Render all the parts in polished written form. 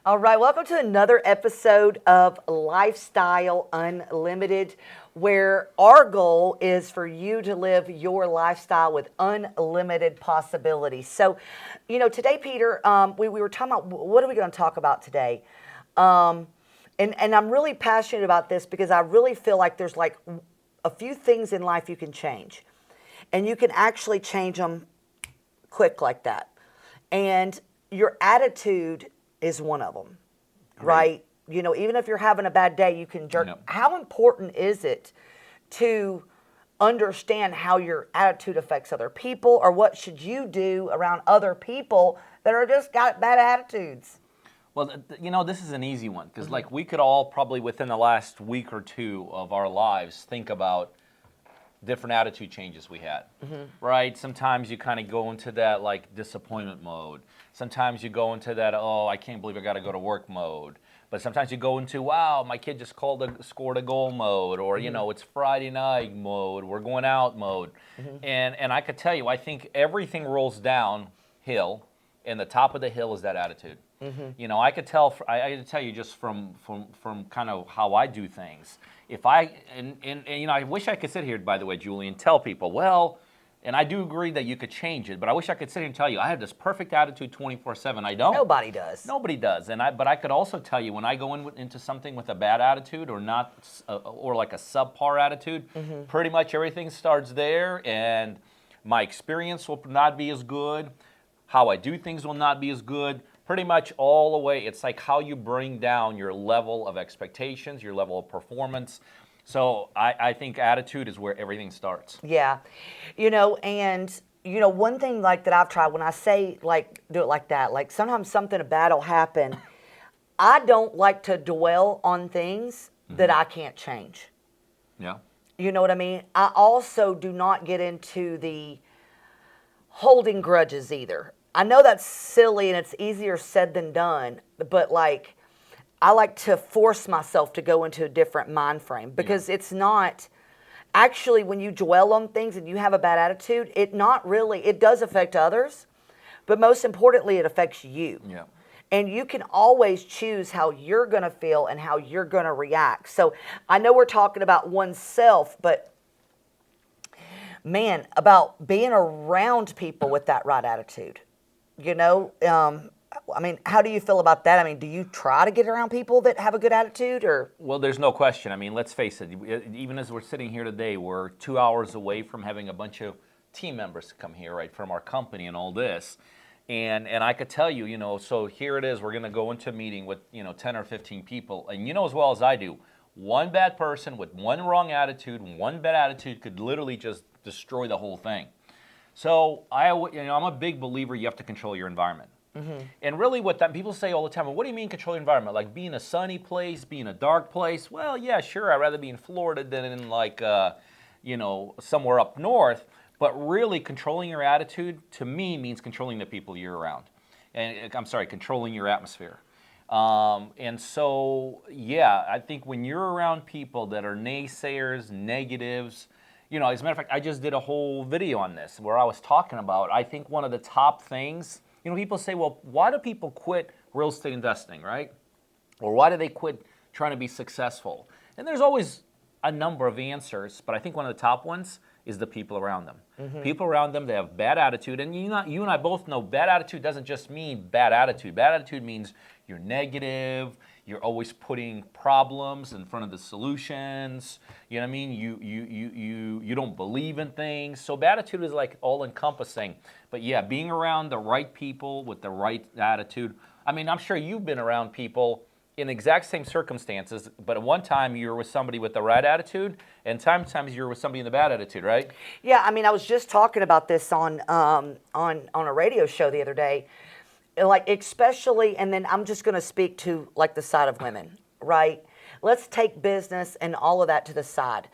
All right, welcome to another episode of Lifestyle Unlimited, where our goal is for you to live your lifestyle with unlimited possibilities. So, today, Peter, we were talking about what are we going to talk about today? And I'm really passionate about this because I really feel like there's like a few things in life you can change. And you can actually change them quick like that. And your attitude is one of them, right? Even if you're having a bad day, you can jerk. Yep. How important is it to understand how your attitude affects other people, or what should you do around other people that are just got bad attitudes? Well, this is an easy one because like we could all probably within the last week or two of our lives think about different attitude changes we had, right? Sometimes you kind of go into that like disappointment mode. Sometimes you go into that, oh, I can't believe I got to go to work mode. But sometimes you go into, wow, my kid just scored a goal mode, or, it's Friday night mode, we're going out mode. And I could tell you, I think everything rolls downhill, and the top of the hill is that attitude. I could tell you just from kind of how I do things. If I wish I could sit here, by the way, Julie, and tell people, well, and I do agree that you could change it, but I wish I could sit here and tell you I have this perfect attitude 24/7. I don't. Nobody does. Nobody does. But I could also tell you when I go into something with a bad attitude or not, or like a subpar attitude, pretty much everything starts there, and my experience will not be as good. How I do things will not be as good. Pretty much all the way, it's like how you bring down your level of expectations, your level of performance. So I think attitude is where everything starts. Yeah. One thing like that I've tried when I say like do it like that, like sometimes something bad will happen. I don't like to dwell on things that I can't change. Yeah. You know what I mean? I also do not get into the holding grudges either. I know that's silly and it's easier said than done, but like I like to force myself to go into a different mind frame because it's not actually when you dwell on things and you have a bad attitude, it does affect others, but most importantly, it affects you. Yeah. And you can always choose how you're going to feel and how you're going to react. So I know we're talking about oneself, but man, about being around people with that right attitude. How do you feel about that? Do you try to get around people that have a good attitude, or? Well, there's no question. Let's face it. Even as we're sitting here today, we're 2 hours away from having a bunch of team members come here, right, from our company and all this. And I could tell you, so here it is. We're going to go into a meeting with, 10 or 15 people. And as well as I do, one bad person with one wrong attitude, one bad attitude could literally just destroy the whole thing. So I'm a big believer you have to control your environment. And really what that people say all the time, well, what do you mean control your environment? Like being a sunny place, being a dark place? Well, yeah, sure, I'd rather be in Florida than in somewhere up north. But really controlling your attitude to me means controlling the people you're around. Controlling your atmosphere. And so, yeah, I think when you're around people that are naysayers, negatives, as a matter of fact, I just did a whole video on this where I was talking about, I think one of the top things, people say, well, why do people quit real estate investing, right? Or why do they quit trying to be successful? And there's always a number of answers, but I think one of the top ones is the people around them. People around them, they have bad attitude. And you and I both know bad attitude doesn't just mean bad attitude. Bad attitude means you're negative, you're always putting problems in front of the solutions. You know what I mean? You don't believe in things. So bad attitude is like all encompassing. But yeah, being around the right people with the right attitude. I'm sure you've been around people in exact same circumstances, but at one time you were with somebody with the right attitude, and sometimes you're with somebody in the bad attitude, right? Yeah, I was just talking about this on a radio show the other day, like especially, and then I'm just going to speak to like the side of women, right? Let's take business and all of that to the side.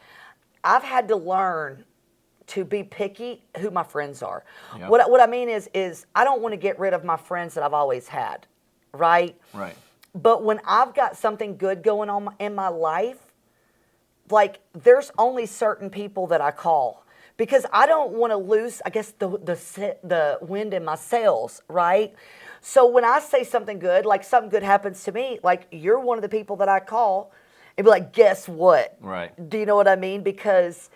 I've had to learn to be picky who my friends are. Yep. What I mean is I don't want to get rid of my friends that I've always had, right? Right. But when I've got something good going on in my life, like there's only certain people that I call because I don't want to lose, I guess, the wind in my sails, right? So when I say something good, like something good happens to me, like you're one of the people that I call and be like, guess what? Right. Do you know what I mean? Because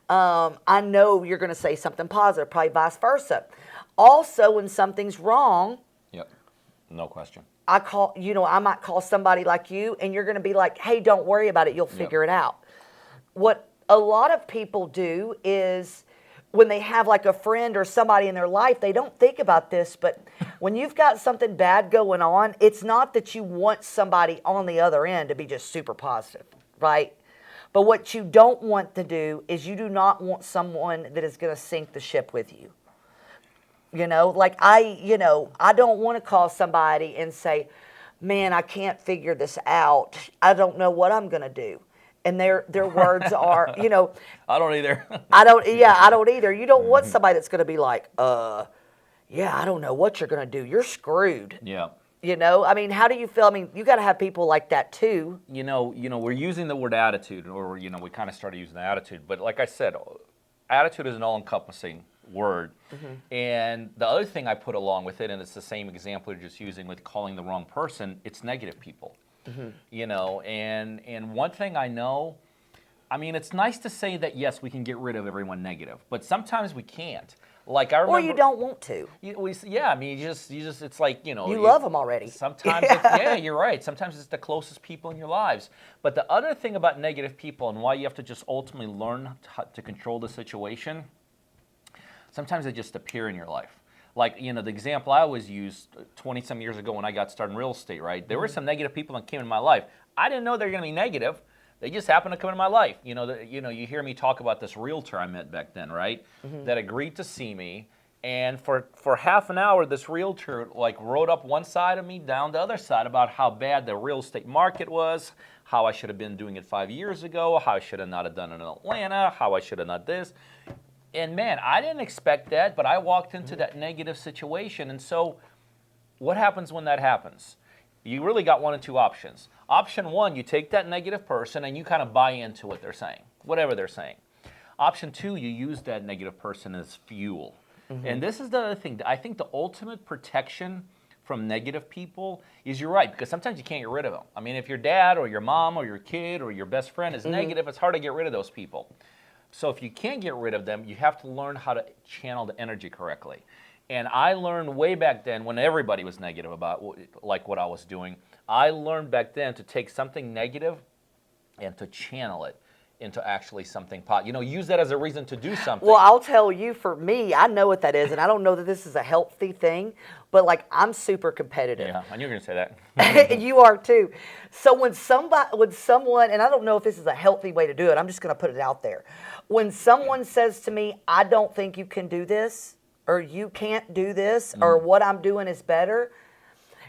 I know you're going to say something positive, probably vice versa. Also, when something's wrong, Yep. No question. I call, I might call somebody like you and you're going to be like, hey, don't worry about it. You'll figure it out. What a lot of people do is when they have like a friend or somebody in their life, they don't think about this, but when you've got something bad going on, it's not that you want somebody on the other end to be just super positive, right? But what you don't want to do is you do not want someone that is going to sink the ship with you. Like I don't want to call somebody and say, man, I can't figure this out. I don't know what I'm going to do. And their words are, I don't either. I don't either. You don't want somebody that's going to be like, yeah, I don't know what you're going to do. You're screwed. Yeah. I mean, how do you feel? I mean, you got to have people like that too. We're using the word attitude, or we kind of started using the attitude. But like I said, attitude is an all-encompassing word. And the other thing I put along with it, and it's the same example you're just using with calling the wrong person, it's negative people. And one thing I know, I mean, it's nice to say that yes, we can get rid of everyone negative, but sometimes we can't. Like I remember, or you don't want to. I mean, you just, it's like you love them already. Sometimes, yeah, you're right. Sometimes it's the closest people in your lives. But the other thing about negative people and why you have to just ultimately learn to control the situation, sometimes they just appear in your life. Like, the example I always used 20-some years ago when I got started in real estate, right? There were some negative people that came in my life. I didn't know they were going to be negative. They just happened to come into my life. You hear me talk about this realtor I met back then, right? That agreed to see me. And for half an hour, this realtor wrote up one side of me, down the other side about how bad the real estate market was, how I should have been doing it 5 years ago, how I should have not have done it in Atlanta, how I should have not this. And man, I didn't expect that, but I walked into that negative situation. And so what happens when that happens? You really got one of two options. Option one, you take that negative person and you kind of buy into what they're saying, whatever they're saying. Option two, you use that negative person as fuel. And this is the other thing. I think the ultimate protection from negative people is you're right, because sometimes you can't get rid of them. I mean, if your dad or your mom or your kid or your best friend is negative, it's hard to get rid of those people. So if you can't get rid of them, you have to learn how to channel the energy correctly. And I learned way back then when everybody was negative about what I was doing, I learned back then to take something negative and to channel it into actually something positive. Use that as a reason to do something. Well, I'll tell you, for me, I know what that is, and I don't know that this is a healthy thing, but I'm super competitive. Yeah, I knew you were going to say that. You are too. So when someone, and I don't know if this is a healthy way to do it, I'm just going to put it out there. When someone says to me, I don't think you can do this, or you can't do this, or what I'm doing is better,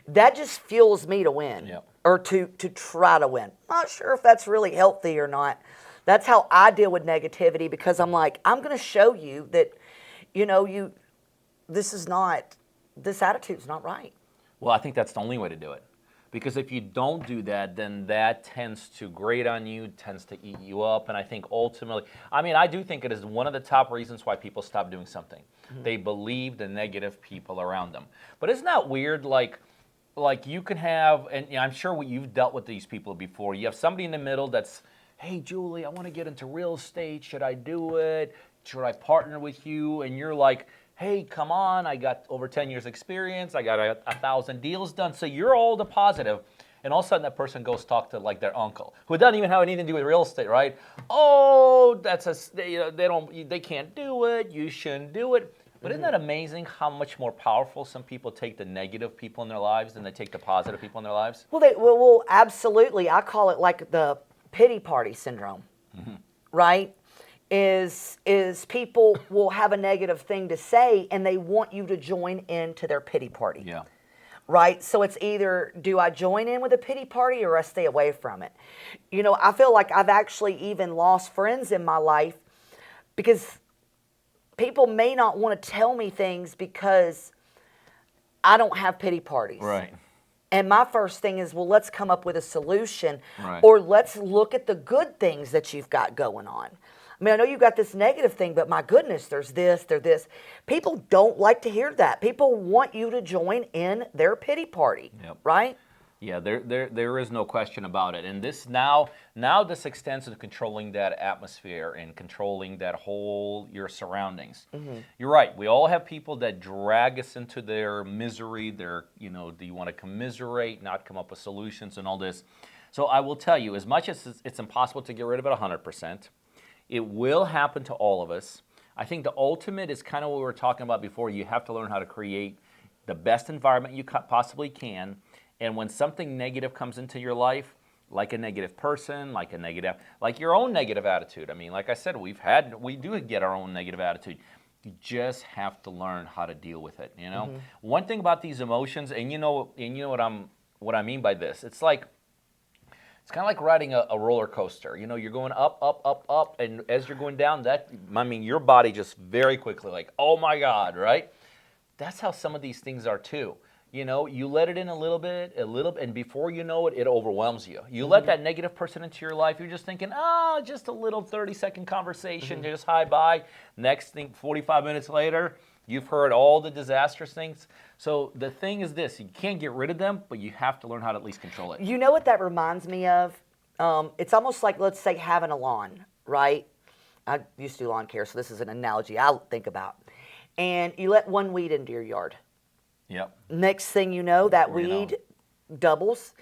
that just fuels me to win, or to try to win. Not sure if that's really healthy or not. That's how I deal with negativity, because I'm like, I'm going to show you that, this attitude's not right. Well, I think that's the only way to do it. Because if you don't do that, then that tends to grate on you, tends to eat you up. And I think ultimately, I do think it is one of the top reasons why people stop doing something. They believe the negative people around them. But isn't that weird? Like you can have, and I'm sure you've dealt with these people before. You have somebody in the middle that's, hey, Julie, I want to get into real estate. Should I do it? Should I partner with you? And you're like, hey, come on, I got over 10 years experience, I got 1,000 deals done. So you're all the positive, and all of a sudden that person goes talk to their uncle, who doesn't even have anything to do with real estate, right? Oh, they can't do it, you shouldn't do it. But isn't that amazing how much more powerful some people take the negative people in their lives than they take the positive people in their lives? Well, absolutely. I call it like the pity party syndrome, right? Is people will have a negative thing to say and they want you to join into their pity party. Yeah. Right? So it's either, do I join in with a pity party or I stay away from it? I feel like I've actually even lost friends in my life because people may not want to tell me things because I don't have pity parties. Right. And my first thing is, well, let's come up with a solution, Right. or let's look at the good things that you've got going on. I mean, I know you've got this negative thing, but my goodness, there's this. People don't like to hear that. People want you to join in their pity party, Yep. right? Yeah, there is no question about it. And this now this extends to controlling that atmosphere and controlling that whole your surroundings. You're right. We all have people that drag us into their misery. Do you want to commiserate, not come up with solutions and all this? So I will tell you, as much as it's impossible to get rid of it 100%, it will happen to all of us. I think the ultimate is kind of what we were talking about before. You have to learn how to create the best environment you possibly can. And when something negative comes into your life, like a negative person, like your own negative attitude. I mean, like I said, we do get our own negative attitude. You just have to learn how to deal with it. One thing about these emotions, and you know what I mean by this. It's kind of like riding a roller coaster. You're going up, up, up, up, and as you're going down, your body just very quickly like, oh my God, right? That's how some of these things are too. You let it in a little bit, and before you know it, it overwhelms you. You let that negative person into your life, you're just thinking, just a little 30-second conversation, just hi, bye. Next thing, 45 minutes later, you've heard all the disastrous things. So the thing is this, you can't get rid of them, but you have to learn how to at least control it. You know what that reminds me of? It's almost like, let's say, having a lawn, right? I used to do lawn care, so this is an analogy I think about. And you let one weed into your yard. Yep. Next thing you know, that weed doubles,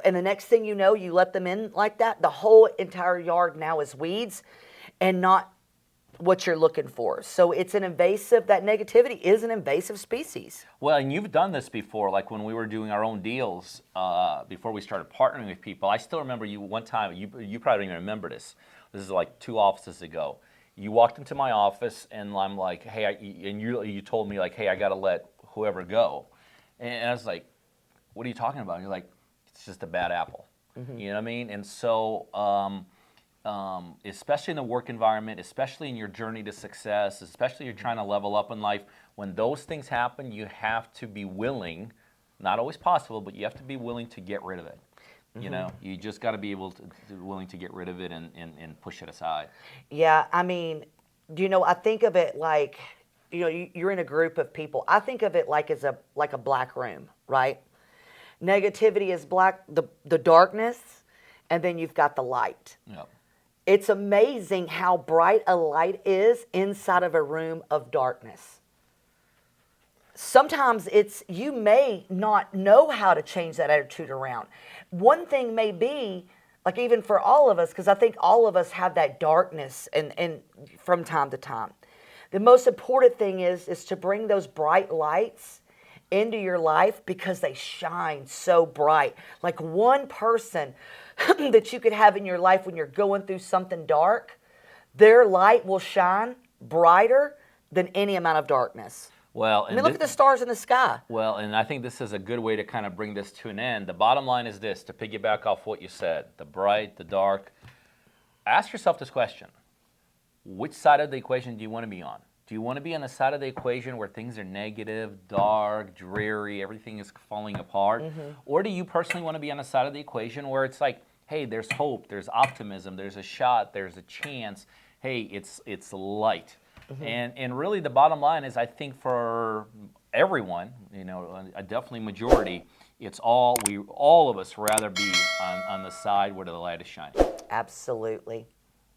and the next thing you know, you let them in like that. The whole entire yard now is weeds and not what you're looking for. So it's that negativity is an invasive species. Well, and you've done this before, like when we were doing our own deals, before we started partnering with people. I still remember you one time, you probably don't even remember this. This is like 2 offices ago. You walked into my office and I'm like, hey, you told me like, hey, I got to let whoever go. And I was like, what are you talking about? And you're like, it's just a bad apple. You know what I mean? And so, especially in the work environment, especially in your journey to success, especially you're trying to level up in life, when those things happen, you have to be willing, not always possible, but you have to be willing to get rid of it. You just got to be willing to get rid of it and push it aside. Yeah, I mean, I think of it like, you're in a group of people. I think of it like a black room, right? Negativity is black, the darkness, and then you've got the light. Yep. It's amazing how bright a light is inside of a room of darkness. Sometimes you may not know how to change that attitude around. One thing may be, like even for all of us, because I think all of us have that darkness and from time to time. The most important thing is to bring those bright lights into your life because they shine so bright. Like one person that you could have in your life when you're going through something dark, their light will shine brighter than any amount of darkness. Well, I mean, look at the stars in the sky. Well, and I think this is a good way to kind of bring this to an end. The bottom line is this, to piggyback off what you said, the bright, the dark. Ask yourself this question. Which side of the equation do you want to be on? Do you want to be on the side of the equation where things are negative, dark, dreary, everything is falling apart? Or do you personally want to be on the side of the equation where it's like, hey, there's hope, there's optimism, there's a shot, there's a chance, hey, it's light. And really the bottom line is, I think for everyone, a definitely majority, all of us rather be on the side where the light is shining. Absolutely.